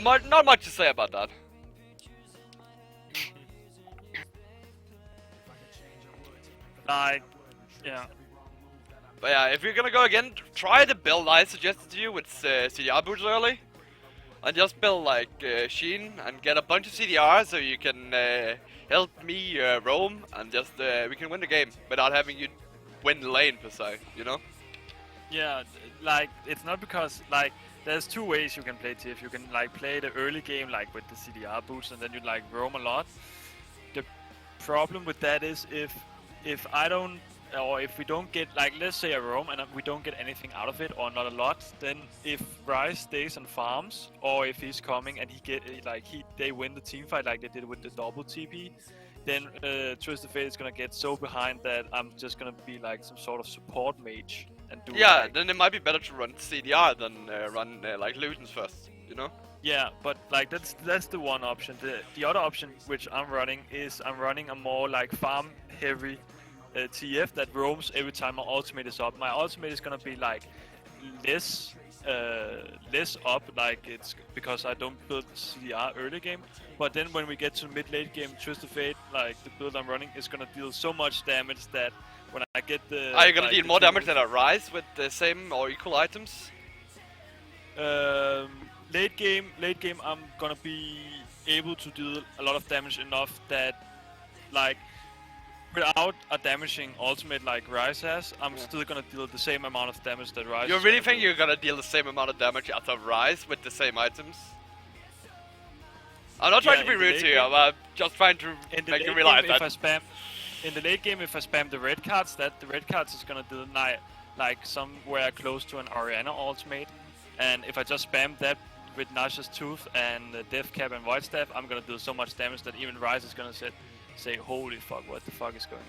Not much to say about that. Like, yeah. But yeah, if you're gonna go again, try the build I suggested to you with CDR boots early. And just build like Sheen and get a bunch of CDR so you can help me roam and just we can win the game without having you win the lane per se, you know? Yeah, like, it's not because, like, there's two ways you can play TF. You can, like, play the early game, like, with the CDR boost, and then you, like, roam a lot. The problem with that is if I don't, or if we don't get, like, let's say a roam and we don't get anything out of it, or not a lot, then if Rise stays and farms, or if he's coming and they win the team fight like they did with the double TP, then Twisted Fate is gonna get so behind that I'm just gonna be like some sort of support mage and do. Yeah, like, then it might be better to run CDR than run like Lucians first, you know? yeah, but like that's the one option. The other option which I'm running is I'm running a more like farm heavy TF that roams every time my ultimate is up. My ultimate is gonna be like less up, like it's because I don't build CDR early game. But then when we get to mid-late game, Twisted Fate, like the build I'm running, is gonna deal so much damage that when I get the... Are you gonna like, deal more damage than a Rise with the same or equal items? Late game, I'm gonna be able to deal a lot of damage enough that, like, without a damaging ultimate like Rise has, I'm still gonna deal the same amount of damage that Rise. You really think you're gonna deal the same amount of damage as a Rise with the same items? I'm not trying to be rude to you, I'm just trying to make you realize that. In the late game, if I spam the red cards, the red cards is gonna do like somewhere close to an Orianna ultimate, and if I just spam that with Nasha's Tooth and Death Cap and Void Staff, I'm gonna do so much damage that even Rise is gonna say, holy fuck, what the fuck is going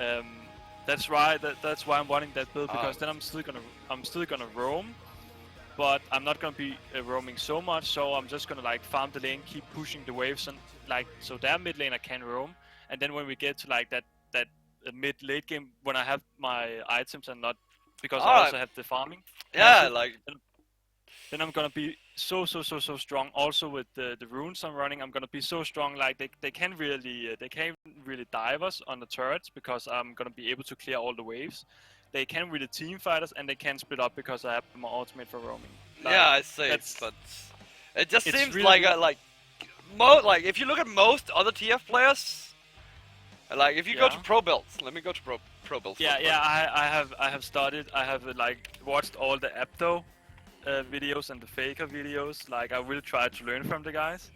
on? That's why I'm wanting that build, because then I'm still gonna roam, but I'm not gonna be roaming so much. So I'm just gonna like farm the lane, keep pushing the waves, and like so their mid lane I can roam. And then when we get to like that mid late game, when I have my items and not because I also have the farming. Yeah, like. Then I'm gonna be so strong. Also with the runes I'm running, I'm gonna be so strong. Like they can't really dive us on the turrets because I'm gonna be able to clear all the waves. They can't really team fight us, and they can split up because I have my ultimate for roaming. Like, yeah, I see. But it just seems really like if you look at most other TF players, like if you go to pro builds, let me go to pro builds. Yeah, I have started. I have like watched all the Apto videos and the Faker videos. Like I will try to learn from the guys,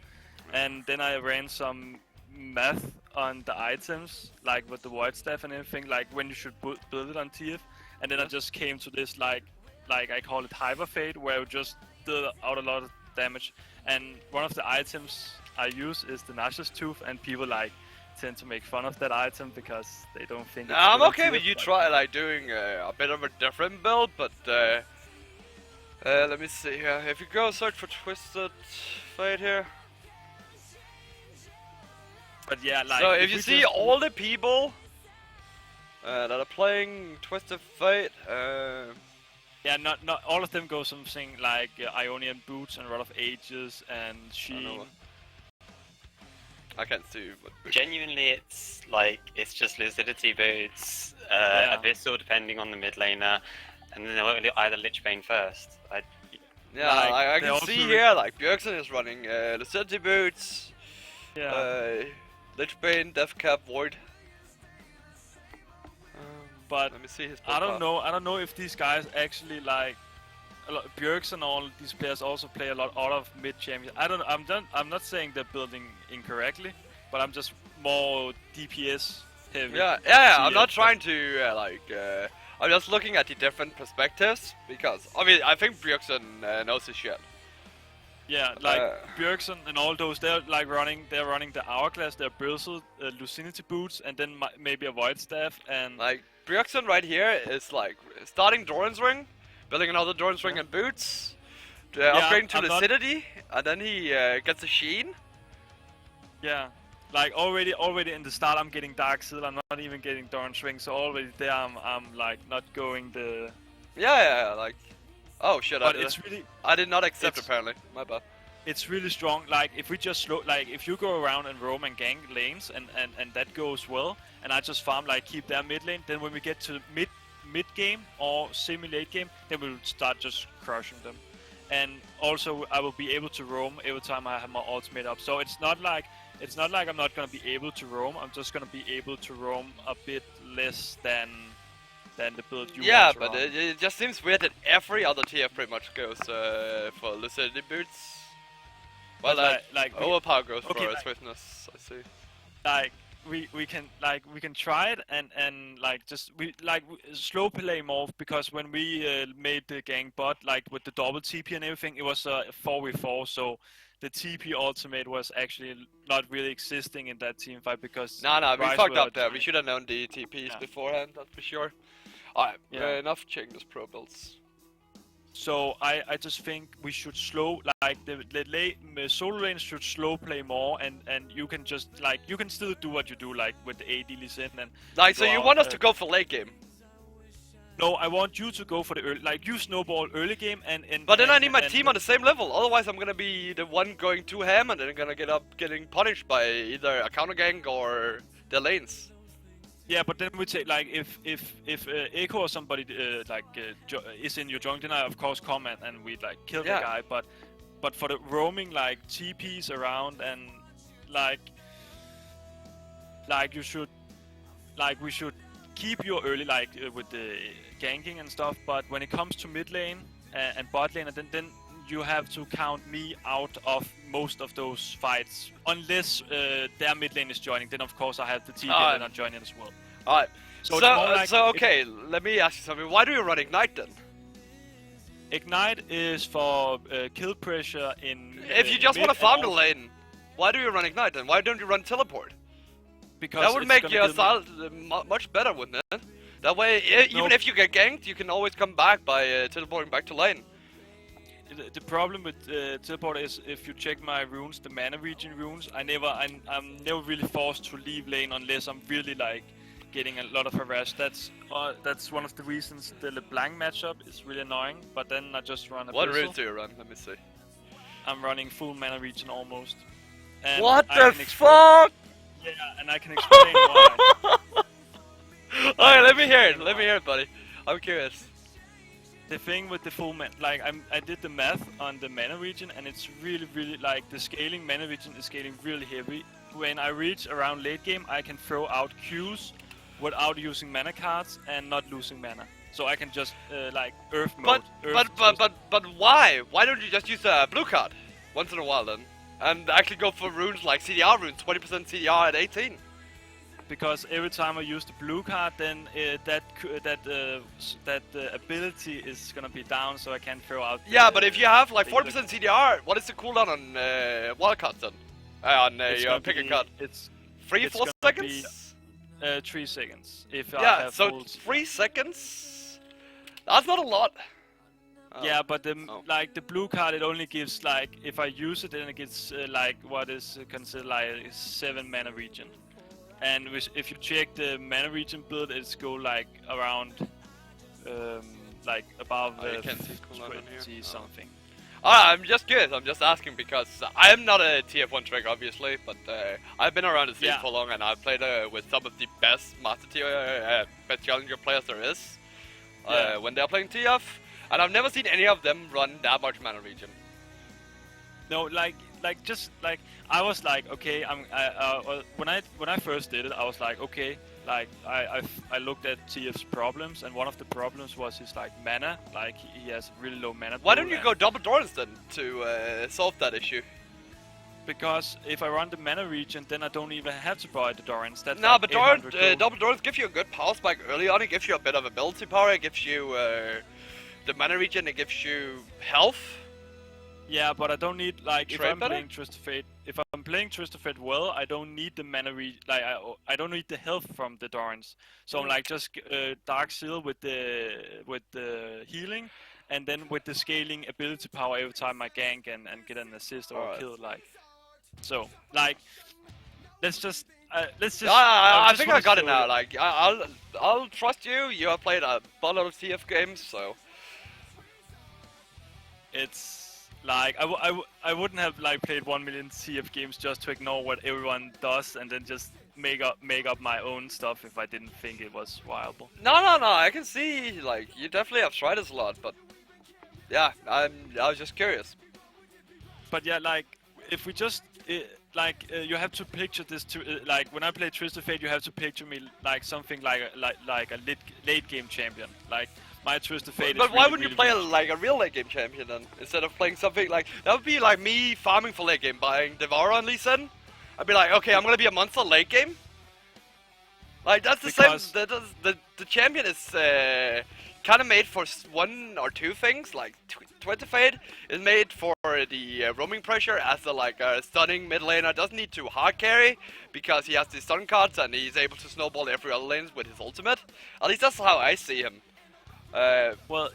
and then I ran some math on the items, like with the Void Staff and everything, like when you should build it on TF, and then I just came to this like I call it Hyper Fade, where I just deal out a lot of damage. And one of the items I use is the Nasha's Tooth, and people like tend to make fun of that item because they don't think. I'm okay with you try like doing a bit of a different build, but. Let me see here. If you go search for Twisted Fate here. But yeah, like. So if you see all the people that are playing Twisted Fate, yeah, not all of them go something like Ionian Boots and Rod of Ages and Sheen. I can't see. Genuinely, it's just Lucidity Boots, Abyssal depending on the mid laner. And then they'll either Lichbane first. I can see here, like, Bjergsen is running Lucidity Boots, Lichbane, Death Cap, Void. But let me see his I don't know if these guys actually, like, Bjergsen and all these players also play a lot out of mid-champions. I'm not saying they're building incorrectly, but I'm just more DPS heavy. Yeah, I'm not trying to, I'm just looking at the different perspectives, because obviously I think Bjergsen knows his shit. Yeah, like Bjergsen and all those, they're running the Hourglass, their Bristle, Lucidity Boots, and then maybe a Void Staff, and... Like, Bjergsen right here is like, starting Doran's Ring, building another Doran's Ring and Boots, upgrading to Lucidity, and then he gets a Sheen. Yeah. Like already in the start, I'm getting Dark Seal. I'm not even getting Doran's Ring, so already there I'm like not going the. Yeah, like. Oh shit! But it's really. I did not accept apparently. My bad. it's really strong. Like if we just slow, like if you go around and roam and gank lanes, and that goes well, and I just farm like keep their mid lane, then when we get to mid game or semi late game, then we'll start just crushing them. And also I will be able to roam every time I have my ultimate up. So it's not like I'm not gonna be able to roam. I'm just gonna be able to roam a bit less than the build you Yeah, want to but run. it just seems weird that every other TF pretty much goes for lucidity boots. Well, overpower goes for swiftness. I see. Like we can try it and like just slow play more, because when we made the gang bot like with the double TP and everything, it was 4v4, so the TP ultimate was actually not really existing in that team fight because Nah, we Ryze fucked were up there. We trying- should have known the TPs Yeah. beforehand, that's for sure. Alright, Yeah. enough checking those pro builds. So I just think we should slow, like the solo lane should slow play more, and you can just like you can still do what you do like with the AD Lee and Like, so go you out, want us to go for late game? No, I want you to go for the early, like you snowball early game and. But then and, I need my and- team on the same level, otherwise I'm gonna be the one going too ham and then I'm gonna getting punished by either a counter gank or the lanes. Yeah, but then we take like if Echo or somebody is in your jungle, then I of course come and we like kill the guy. But for the roaming like TPs around and like you should we should keep you early like with the ganking and stuff. But when it comes to mid lane and bot lane, then you have to count me out of most of those fights, unless their mid lane is joining. Then of course I have the TP and I'm joining as well. Alright, So it's more like okay, let me ask you something. Why do you run Ignite then? Ignite is for kill pressure in. If you just mid want to farm and the lane, why do you run Ignite then? Why don't you run Teleport? because That would it's make gonna your give style much better, wouldn't it? That way, even if you get ganked, you can always come back by teleporting back to lane. The problem with teleport is if you check my runes, the mana region runes, I'm never really forced to leave lane unless I'm really like getting a lot of harass. That's one of the reasons the LeBlanc matchup is really annoying. But then I just run a What pistol. runes do you run? Let me see. I'm running full mana region almost. And What I the can explain- fuck? Yeah, and I can explain why. Alright, let me hear it. Let me hear it, buddy. I'm curious. The thing with the full mana, like I did the math on the mana region, and it's really like the scaling mana region is scaling really heavy. When I reach around late game, I can throw out Qs without using mana cards and not losing mana. So I can just like earth mode. But why? Why don't you just use a blue card once in a while then, and actually go for runes like CDR runes, 20% CDR at 18? Because every time I use the blue card, then that ability is gonna be down, so I can't throw out. Yeah, but if you have like 40% CDR, what is the cooldown on wild cards then? On your pick a card? It's 4 gonna seconds? be, 3 seconds. If I Yeah, have so full 3 seconds? That's not a lot. Oh. Yeah, but like the blue card, it only gives like if I use it, then it gets like what is considered like 7 mana region. And if you check the mana region build, it's go like around like above you can't see cooldown on here. 20 something. I'm just curious. I'm just asking because I am not a TF1 track, obviously, but I've been around the scene for long, and I've played with some of the best Master Tier, best Challenger players there is when they're playing TF, and I've never seen any of them run that much mana region. No, like just like I was like, okay, when I first did it, I was like, okay, like I looked at TF's problems, and one of the problems was his like mana, like he has really low mana. Why don't you go double Dorans then to solve that issue? Because if I run the mana region, then I don't even have to buy the Dorans. That's no, like but 800 gold. double Dorans give you a good power spike early on. It gives you a bit of ability power. It gives you the mana region. It gives you health. Yeah, but I don't need like if I'm better? playing Twist of Fate. If I'm playing Twist of Fate well, I don't need the mana like I don't need the health from the Dorans. So I'm like just Dark Seal with the healing, and then with the scaling ability power every time I gank and get an assist or a kill. Like so, like let's just. I think I got it now. Like I'll trust you. You have played a lot of TF games, so it's Like I wouldn't have like played 1 million TF games just to ignore what everyone does and then just make up my own stuff if I didn't think it was viable. No, I can see, like, you definitely have tried this a lot, but yeah, I was just curious. But yeah, like if we just you have to picture this to like when I play Twisted Fate, you have to picture me like something like a late game champion. Like my Twisted Fate. But is why really, wouldn't you really play weak. like a real late game champion then, instead of playing something like that? Would be like me farming for late game, buying Devour on Lee Sin. I'd be like, okay, I'm gonna be a monster late game. Like that's the Because- same. The champion is kind of made for one or two things. Like Twisted Fate is made for the roaming pressure as a stunning mid laner. Doesn't need to hard carry because he has the stun cards and he's able to snowball every other lanes with his ultimate. At least that's how I see him. Well,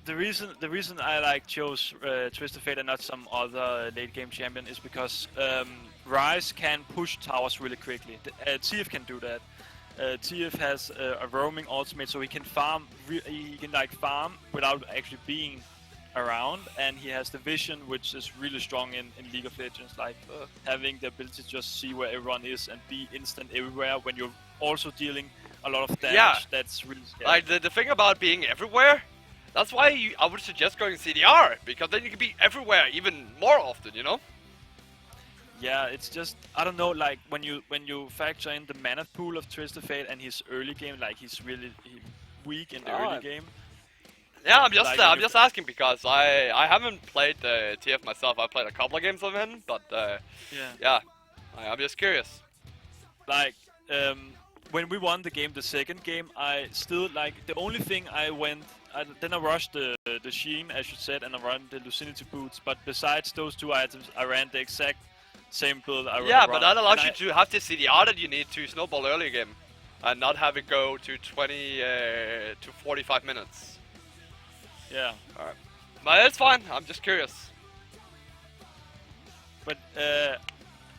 the reason I like chose Twisted Fate and not some other late game champion is because Ryze can push towers really quickly. TF can do that. TF has a roaming ultimate, so he can farm. He can like farm without actually being around, and he has the vision, which is really strong in League of Legends. Like having the ability to just see where everyone is and be instant everywhere when you're also dealing a lot of damage. Yeah. That's really scary. Like the thing about being everywhere, that's why I would suggest going CDR, because then you can be everywhere even more often, you know? Yeah, it's just I don't know. Like when you factor in the mana pool of Twisted Fate and his early game, like he's really weak in the early game. Yeah, I'm Like, just asking because I haven't played TF myself. I played a couple of games of him, but yeah, I'm just curious. Like when we won the game, the second game, I still like the only thing then I rushed the Sheen, as you said, and I ran the Lucidity boots. But besides those two items, I ran the exact same build. Yeah, but that allows you to have the CDR that you need to snowball early game, and not have it go to 20 to 45 minutes. Yeah. Alright. But it's fine, I'm just curious. But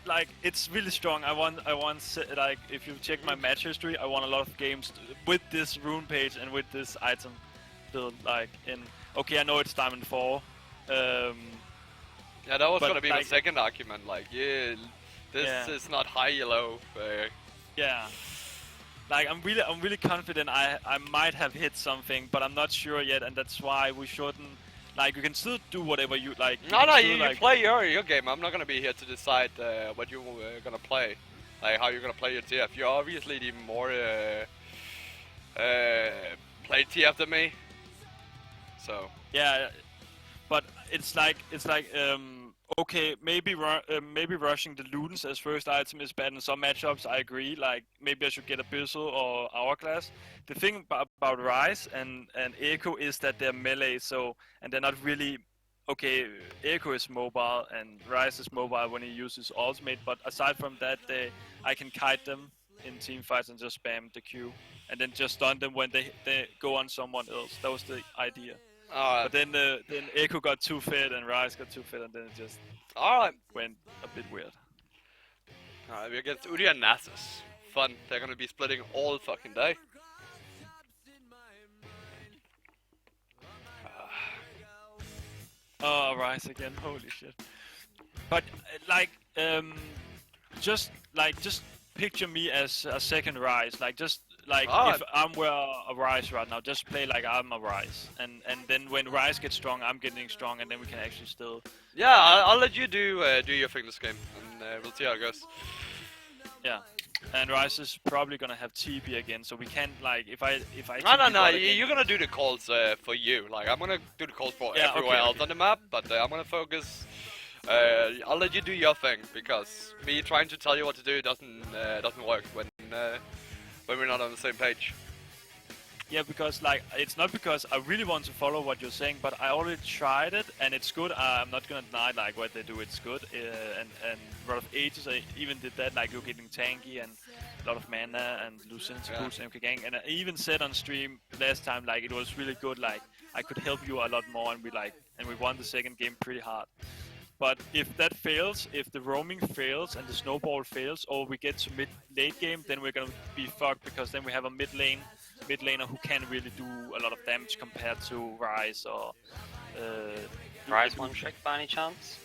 like it's really strong. I won like if you check my match history, I won a lot of games with this rune page and with this item build. Like okay, I know it's Diamond 4. Yeah, that was But, gonna be my like- second argument. Like, yeah, this Yeah. is not high yellow. Yeah. Like I'm really confident I might have hit something, but I'm not sure yet, and that's why we shouldn't. Like you can still do whatever you like. No, can still, you like, play your game. I'm not gonna be here to decide what you're gonna play, like how you're gonna play your TF. You're obviously the more played TF than me. So Yeah, but it's like okay, maybe rushing the Ludens as first item is bad in some matchups. I agree. Like maybe I should get Abyssal or Hourglass. The thing about Ryze and Echo is that they're melee, and they're not really. Okay, Echo is mobile and Ryze is mobile when he uses ultimate, but aside from that, I can kite them in team fights and just spam the Q, and then just stun them when they go on someone else. That was the idea. But then Echo got too fit and Ryze got too fit, and then it just alright. went a bit weird. We're against Uri and Nasus. Fun. They're gonna be splitting all fucking day. Oh, Ryze again! Holy shit! But just picture me as a second Ryze. Like just like if I'm where a Ryze right now, just play like I'm a Ryze, and then when Ryze gets strong, I'm getting strong, and then we can actually still. Yeah, I'll let you do your thing this game, and we'll see how it goes. Yeah. And Ryze is probably gonna have TP again, so we can't like if I. No, TP bot again- you're gonna do the calls for you. Like I'm gonna do the calls for Yeah, everywhere okay, else okay. on the map, but I'm gonna focus. I'll let you do your thing because me trying to tell you what to do doesn't work when we're not on the same page. Yeah, because like it's not because I really want to follow what you're saying, but I already tried it and it's good. I'm not gonna deny like what they do, it's good. And a lot of ages I even did that, like you're getting tanky and a lot of mana and Lucidity boots and MK gang. And I even said on stream last time like it was really good. Like I could help you a lot more, and we won the second game pretty hard. But if that fails, if the roaming fails and the snowball fails, or we get to late game, then we're gonna be fucked because then we have a mid laner who can really do a lot of damage compared to Ryze or Rise one trick by any chance?